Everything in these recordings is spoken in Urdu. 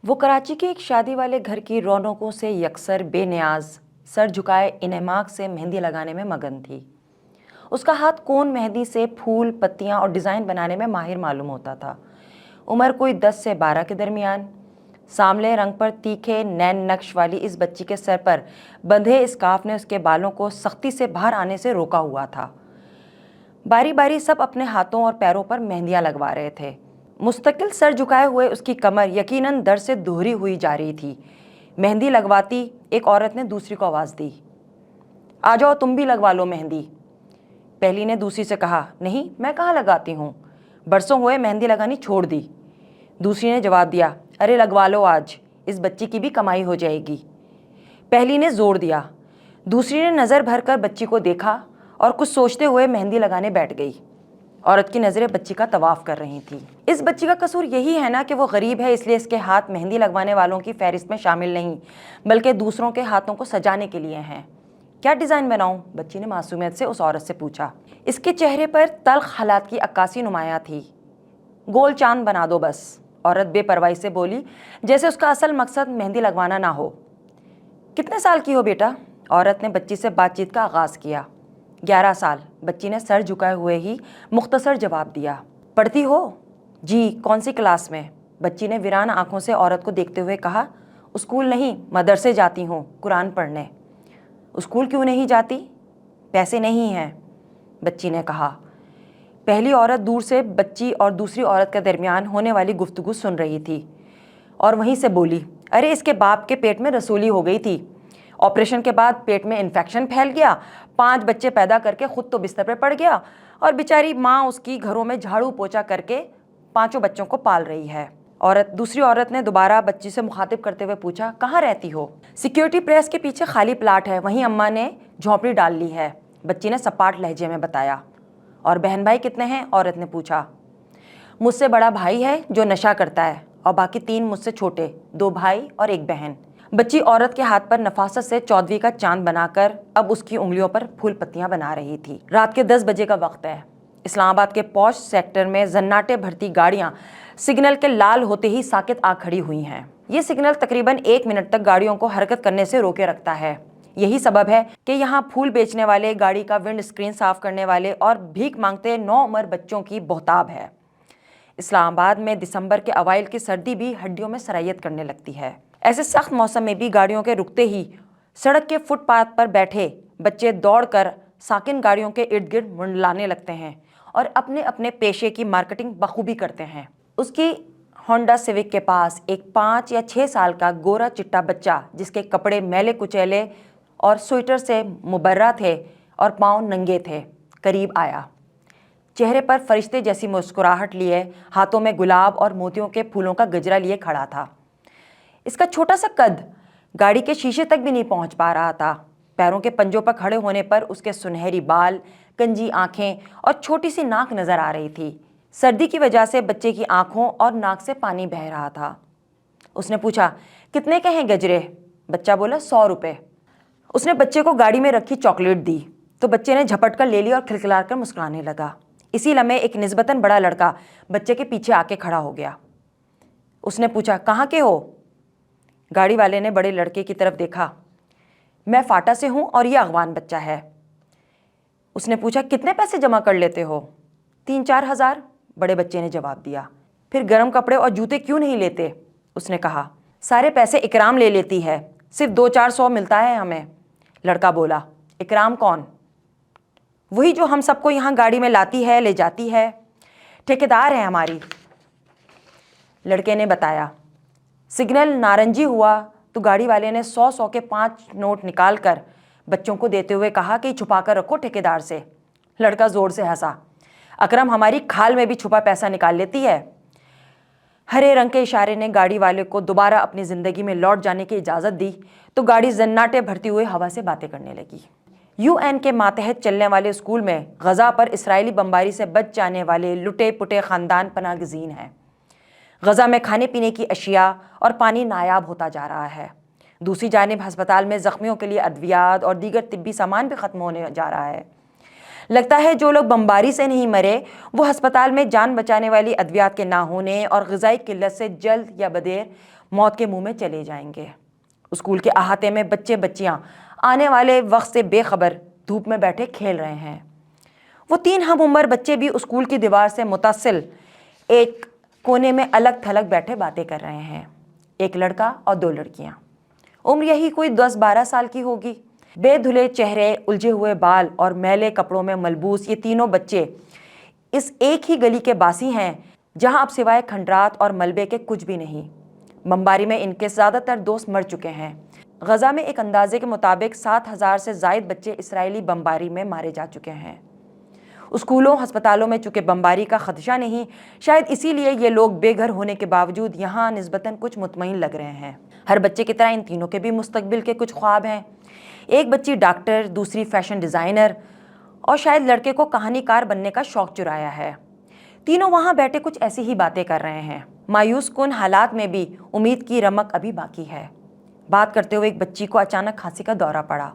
وہ کراچی کے ایک شادی والے گھر کی رونقوں سے یکسر بے نیاز سر جھکائے انعماق سے مہندی لگانے میں مگن تھی۔ اس کا ہاتھ کون مہندی سے پھول پتیاں اور ڈیزائن بنانے میں ماہر معلوم ہوتا تھا۔ عمر کوئی 10 سے 12 کے درمیان، ساملے رنگ پر تیکھے نین نقش والی اس بچی کے سر پر بندھے اسکارف نے اس کے بالوں کو سختی سے باہر آنے سے روکا ہوا تھا۔ باری باری سب اپنے ہاتھوں اور پیروں پر مہندیاں لگوا رہے تھے۔ مستقل سر جھکائے ہوئے اس کی کمر یقیناً درد سے دوہری ہوئی جا رہی تھی۔ مہندی لگواتی ایک عورت نے دوسری کو آواز دی، آ جاؤ تم بھی لگوا لو مہندی۔ پہلی نے دوسری سے کہا، نہیں میں کہاں لگاتی ہوں، برسوں ہوئے مہندی لگانی چھوڑ دی۔ دوسری نے جواب دیا، ارے لگوا لو آج، اس بچی کی بھی کمائی ہو جائے گی۔ پہلی نے زور دیا۔ دوسری نے نظر بھر کر بچی کو دیکھا اور کچھ سوچتے ہوئے مہندی لگانے بیٹھ گئی۔ عورت کی نظریں بچی کا طواف کر رہی تھیں۔ اس بچی کا قصور یہی ہے نا کہ وہ غریب ہے، اس لیے اس کے ہاتھ مہندی لگوانے والوں کی فہرست میں شامل نہیں، بلکہ دوسروں کے ہاتھوں کو سجانے کے لیے ہیں۔ کیا ڈیزائن بناؤں؟ بچی نے معصومیت سے اس عورت سے پوچھا۔ اس کے چہرے پر تلخ حالات کی عکاسی نمایاں تھی۔ گول چاند بنا دو بس، عورت بے پرواہی سے بولی، جیسے اس کا اصل مقصد مہندی لگوانا نہ ہو۔ کتنے سال کی ہو بیٹا؟ عورت نے بچی سے بات چیت کا آغاز کیا۔ 11 سال، بچی نے سر جھکائے ہوئے ہی مختصر جواب دیا۔ پڑھتی ہو؟ جی، کون سی کلاس میں؟ بچی نے ویران آنکھوں سے عورت کو دیکھتے ہوئے کہا، اسکول نہیں، مدرسے جاتی ہوں قرآن پڑھنے۔ اسکول کیوں نہیں جاتی؟ پیسے نہیں ہیں، بچی نے کہا۔ پہلی عورت دور سے بچی اور دوسری عورت کے درمیان ہونے والی گفتگو سن رہی تھی اور وہیں سے بولی، ارے اس کے باپ کے پیٹ میں رسولی ہو گئی تھی، آپریشن کے بعد پیٹ میں انفیکشن پھیل گیا، 5 بچے پیدا کر کے خود تو بستر پہ پڑ گیا اور بیچاری ماں اس کی گھروں میں جھاڑو پوچھا کر کے 5 بچوں کو پال رہی ہے۔ دوسری عورت نے دوبارہ بچی سے مخاطب کرتے ہوئے پوچھا، کہاں رہتی ہو؟ سیکیورٹی پریس کے پیچھے خالی پلاٹ ہے، وہیں اماں نے جھونپڑی ڈال لی ہے، بچی نے سپاٹ لہجے میں بتایا۔ اور بہن بھائی کتنے ہیں؟ عورت نے پوچھا۔ مجھ سے بڑا بھائی ہے جو نشہ کرتا ہے اور باقی 3 مجھ سے چھوٹے، 2 بھائی اور 1 بہن۔ بچی عورت کے ہاتھ پر نفاست سے 14ویں کا چاند بنا کر اب اس کی انگلیوں پر پھول پتیاں بنا رہی تھی۔ رات کے 10 بجے کا وقت ہے۔ اسلام آباد کے پوش سیکٹر میں زناٹے بھرتی گاڑیاں سگنل کے لال ہوتے ہی ساکت آ کھڑی ہوئی ہیں۔ یہ سگنل تقریباً 1 منٹ تک گاڑیوں کو حرکت کرنے سے روکے رکھتا ہے۔ یہی سبب ہے کہ یہاں پھول بیچنے والے، گاڑی کا ونڈ اسکرین صاف کرنے والے اور بھیک مانگتے نوعمر بچوں کی بہتاب ہے۔ اسلام آباد میں دسمبر کے اوائل کی سردی بھی ہڈیوں میں سرائیت کرنے لگتی ہے۔ ایسے سخت موسم میں بھی گاڑیوں کے رکتے ہی سڑک کے فٹ پاتھ پر بیٹھے بچے دوڑ کر ساکن گاڑیوں کے ارد گرد منڈلانے لگتے ہیں اور اپنے اپنے پیشے کی مارکیٹنگ بخوبی کرتے ہیں۔ اس کی ہونڈا سیوک کے پاس ایک 5 یا 6 سال کا گورا چٹا بچہ، جس کے کپڑے میلے کچیلے اور سویٹر سے مبرہ تھے اور پاؤں ننگے تھے، قریب آیا۔ چہرے پر فرشتے جیسی مسکراہٹ لیے، ہاتھوں میں گلاب اور موتیوں کے پھولوں کا گجرا لیے کھڑا تھا۔ اس کا چھوٹا سا قد گاڑی کے شیشے تک بھی نہیں پہنچ پا رہا تھا۔ پیروں کے پنجوں پر کھڑے ہونے پر اس کے سنہری بال، کنجی آنکھیں اور چھوٹی سی ناک نظر آ رہی تھی۔ سردی کی وجہ سے بچے کی آنکھوں اور ناک سے پانی بہہ رہا تھا۔ اس نے پوچھا، کتنے کے ہیں گجرے؟ بچہ بولا، 100 روپے۔ اس نے بچے کو گاڑی میں رکھی چاکلیٹ دی تو بچے نے جھپٹ کر لے لی اور کھلکھلا کر مسکرانے لگا۔ اسی لمحے ایک نسبتاً بڑا لڑکا بچے کے پیچھے آ کے کھڑا ہو گیا۔ اس نے پوچھا، کہاں کے ہو؟ گاڑی والے نے بڑے لڑکے کی طرف دیکھا۔ میں فاٹا سے ہوں اور یہ اغوان بچہ ہے۔ اس نے پوچھا، کتنے پیسے جمع کر لیتے ہو؟ 3-4 ہزار، بڑے بچے نے جواب دیا۔ پھر گرم کپڑے اور جوتے کیوں نہیں لیتے؟ اس نے کہا۔ سارے پیسے اکرام لے لیتی ہے، صرف 200-400 ملتا ہے ہمیں۔ لڑکا بولا، اکرام کون؟ وہی جو ہم سب کو یہاں گاڑی میں لاتی ہے، لے جاتی ہے، ٹھیکیدار ہے ہماری، لڑکے نے بتایا۔ سگنل نارنجی ہوا تو گاڑی والے نے 100 کے 5 نوٹ نکال کر بچوں کو دیتے ہوئے کہا کہ چھپا کر رکھو ٹھیکیدار سے۔ لڑکا زور سے ہنسا، اکرم ہماری کھال میں بھی چھپا پیسہ نکال لیتی ہے۔ ہرے رنگ کے اشارے نے گاڑی والے کو دوبارہ اپنی زندگی میں لوٹ جانے کی اجازت دی تو گاڑی زناٹے بھرتی ہوئے ہوا سے باتیں کرنے لگی۔ UN کے ماتحت چلنے والے اسکول میں غزہ پر اسرائیلی بمباری سے بچ جانے والے لٹے پٹے خاندان پناہ گزین ہیں۔ غزہ میں کھانے پینے کی اشیاء اور پانی نایاب ہوتا جا رہا ہے۔ دوسری جانب ہسپتال میں زخمیوں کے لیے ادویات اور دیگر طبی سامان بھی ختم ہونے جا رہا ہے۔ لگتا ہے جو لوگ بمباری سے نہیں مرے وہ ہسپتال میں جان بچانے والی ادویات کے نہ ہونے اور غذائی قلت سے جلد یا بدیر موت کے منہ میں چلے جائیں گے۔ اسکول کے احاطے میں بچے بچیاں آنے والے وقت سے بے خبر دھوپ میں بیٹھے کھیل رہے ہیں۔ وہ 3 ہم عمر بچے بھی اسکول کی دیوار سے متصل ایک کونے میں الگ تھلگ بیٹھے باتیں کر رہے ہیں۔ ایک لڑکا اور 2 لڑکیاں، عمر یہی کوئی 10-12 سال کی ہوگی۔ بے دھلے چہرے، الجھے ہوئے بال اور میلے کپڑوں میں ملبوس یہ تینوں بچے اس ایک ہی گلی کے باسی ہیں جہاں اب سوائے کھنڈرات اور ملبے کے کچھ بھی نہیں۔ بمباری میں ان کے زیادہ تر دوست مر چکے ہیں۔ غزہ میں ایک اندازے کے مطابق 7,000 سے زائد بچے اسرائیلی بمباری میں مارے جا چکے ہیں۔ اسکولوں، ہسپتالوں میں چونکہ بمباری کا خدشہ نہیں، شاید اسی لیے یہ لوگ بے گھر ہونے کے باوجود یہاں نسبتاً کچھ مطمئن لگ رہے ہیں۔ ہر بچے کی طرح ان تینوں کے بھی مستقبل کے کچھ خواب ہیں۔ ایک بچی ڈاکٹر، دوسری فیشن ڈیزائنر اور شاید لڑکے کو کہانی کار بننے کا شوق چرایا ہے۔ تینوں وہاں بیٹھے کچھ ایسی ہی باتیں کر رہے ہیں۔ مایوس کن حالات میں بھی امید کی رمق ابھی باقی ہے۔ بات کرتے ہوئے ایک بچی کو اچانک کھانسی کا دورہ پڑا۔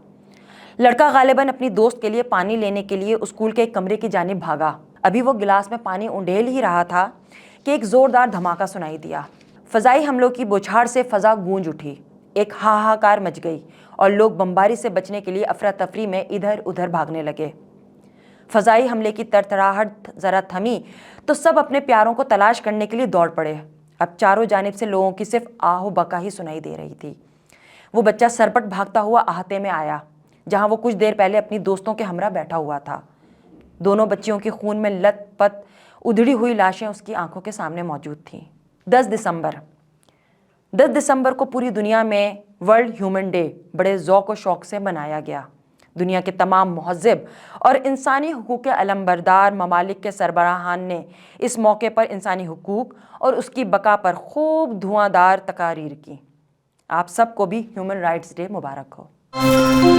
لڑکا غالباً اپنی دوست کے لیے پانی لینے کے لیے اسکول کے ایک کمرے کی جانب بھاگا۔ ابھی وہ گلاس میں پانی اونڈیل ہی رہا تھا کہ ایک زوردار دھماکہ سنائی دیا۔ فضائی حملوں کی بوچھاڑ سے فضا گونج اٹھی۔ ایک ہاہاکار مچ گئی اور لوگ بمباری سے بچنے کے لیے افراتفری میں ادھر ادھر بھاگنے لگے۔ فضائی حملے کی تڑتڑاہٹ ذرا تھمی تو سب اپنے پیاروں کو تلاش کرنے کے لیے دوڑ پڑے۔ اب چاروں جانب سے لوگوں کی صرف آہ و بکا ہی سنائی دے رہی تھی۔ وہ بچہ سرپٹ بھاگتا ہوا احاطے میں آیا جہاں وہ کچھ دیر پہلے اپنی دوستوں کے ہمراہ بیٹھا ہوا تھا۔ دونوں بچیوں کی خون میں لت پت ادھڑی ہوئی لاشیں اس کی آنکھوں کے سامنے موجود تھیں۔ 10 دسمبر کو پوری دنیا میں ورلڈ ہیومن ڈے بڑے ذوق و شوق سے منایا گیا۔ دنیا کے تمام مہذب اور انسانی حقوق کے علمبردار ممالک کے سربراہان نے اس موقع پر انسانی حقوق اور اس کی بقا پر خوب دھواں دار تقاریر کی۔ آپ سب کو بھی ہیومن رائٹس ڈے مبارک ہو۔